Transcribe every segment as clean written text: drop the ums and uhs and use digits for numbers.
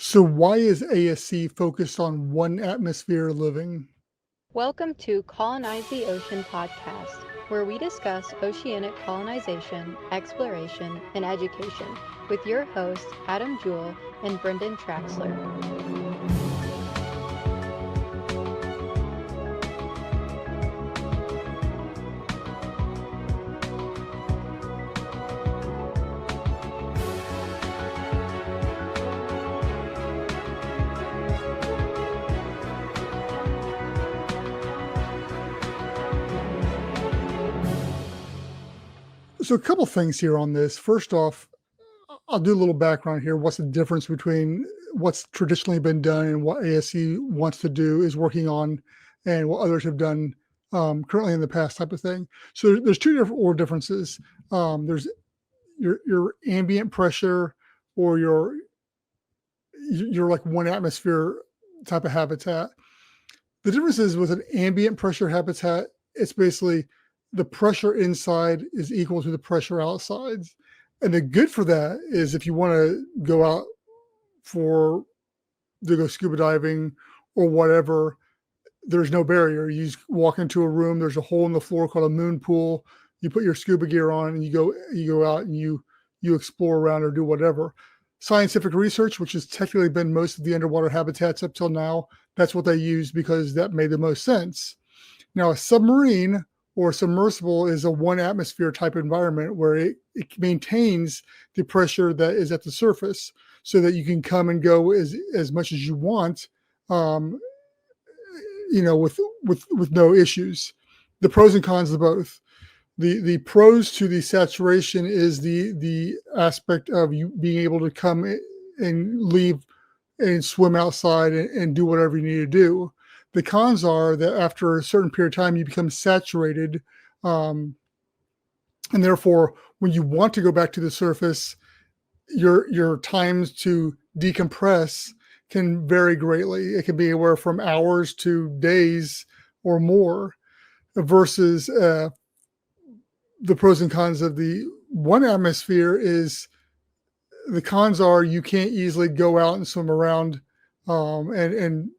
So why is ASC focused on one atmosphere living? Welcome to Colonize the Ocean podcast, where we discuss oceanic colonization, exploration, and education with your hosts Adam Jewell and Brendan Traxler. So a couple things here on this. First off, I'll do a little background here. What's the difference between what's traditionally been done and what ASC wants to do is working on, and what others have done currently in the past type of thing. So there's two different or differences. There's your ambient pressure or your like one atmosphere type of habitat. The difference is with an ambient pressure habitat, it's basically the pressure inside is equal to the pressure outside. And the good for that is if you want to go out to go scuba diving or whatever, there's no barrier. You just walk into a room, there's a hole in the floor called a moon pool. You put your scuba gear on and you go out and you explore around or do whatever. Scientific research, which has technically been most of the underwater habitats up till now, that's what they use because that made the most sense. Now, a submarine or submersible is a one atmosphere type environment where it maintains the pressure that is at the surface so that you can come and go as much as you want, with no issues. The pros and cons of both. The pros to the saturation is the aspect of you being able to come and leave and swim outside and do whatever you need to do. The cons are that after a certain period of time, you become saturated. And therefore, when you want to go back to the surface, your times to decompress can vary greatly. It can be anywhere from hours to days or more versus the pros and cons of the one atmosphere is the cons are you can't easily go out and swim around and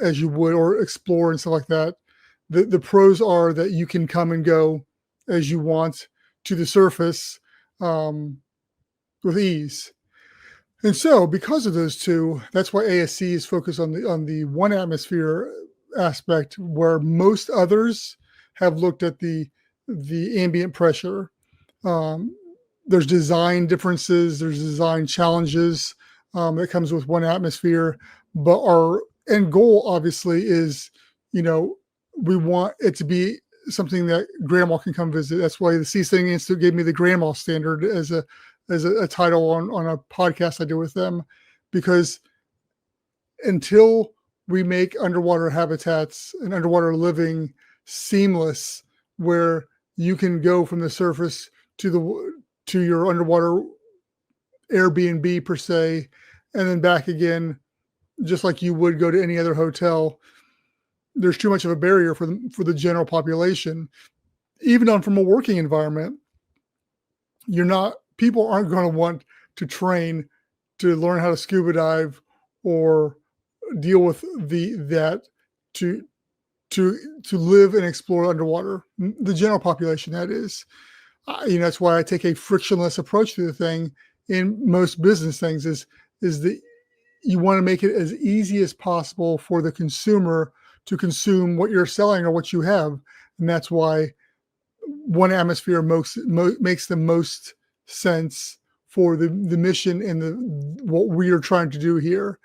as you would or explore and stuff like that. The pros are that you can come and go as you want to the surface with ease. And so because of those two, that's why ASC is focused on the one atmosphere aspect, where most others have looked at the ambient pressure. There's design differences, there's design challenges that comes with one atmosphere, but our end goal obviously is, we want it to be something that grandma can come visit. That's why the Sea Sailing Institute gave me the grandma standard as a title on a podcast I do with them, because until we make underwater habitats and underwater living seamless, where you can go from the surface to your underwater Airbnb per se, and then back again, just like you would go to any other hotel, there's too much of a barrier for the general population. Even from a working environment, people aren't going to want to train to learn how to scuba dive or deal with that to live and explore underwater. The general population, that is. That's why I take a frictionless approach to the thing in most business things is that you want to make it as easy as possible for the consumer to consume what you're selling or what you have. And that's why one atmosphere makes the most sense for the mission and what we are trying to do here.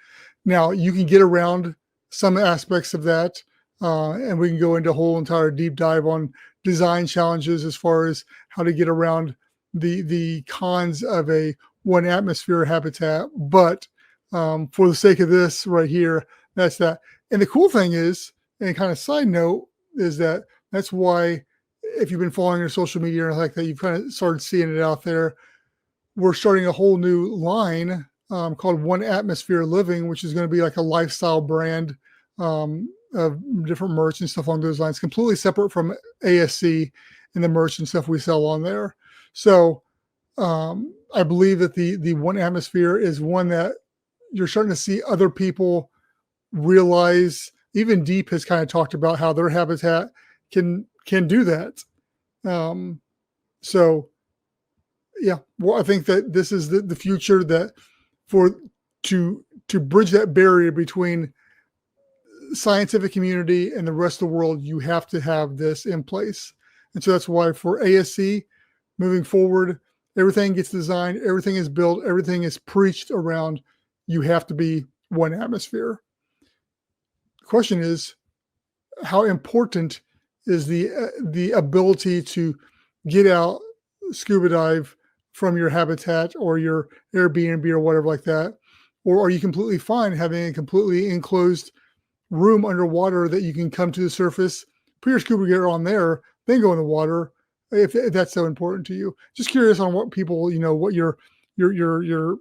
Now, you can get around some aspects of that, and we can go into a whole entire deep dive on design challenges as far as how to get around the cons of a one atmosphere habitat. But for the sake of this right here, that's that. And the cool thing is, and kind of side note, is that's why if you've been following your social media or like that, you've kind of started seeing it out there. We're starting a whole new line called One Atmosphere Living, which is going to be like a lifestyle brand of different merch and stuff along those lines, completely separate from ASC and the merch and stuff we sell on there. So I believe that the One Atmosphere is one that you're starting to see other people realize. Even Deep has kind of talked about how their habitat can do that. So yeah, well, I think that this is the future, that to bridge that barrier between scientific community and the rest of the world, you have to have this in place. And so that's why for ASC moving forward, everything gets designed, everything is built, everything is preached around. You have to be one atmosphere. The question is, how important is the ability to get out, scuba dive from your habitat or your Airbnb or whatever like that? Or are you completely fine having a completely enclosed room underwater that you can come to the surface, put your scuba gear on there, then go in the water, if that's so important to you? Just curious on what people, what your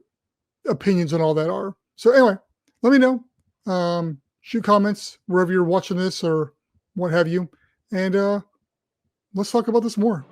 opinions on all that are. So anyway, let me know. Shoot comments wherever you're watching this or what have you, and let's talk about this more.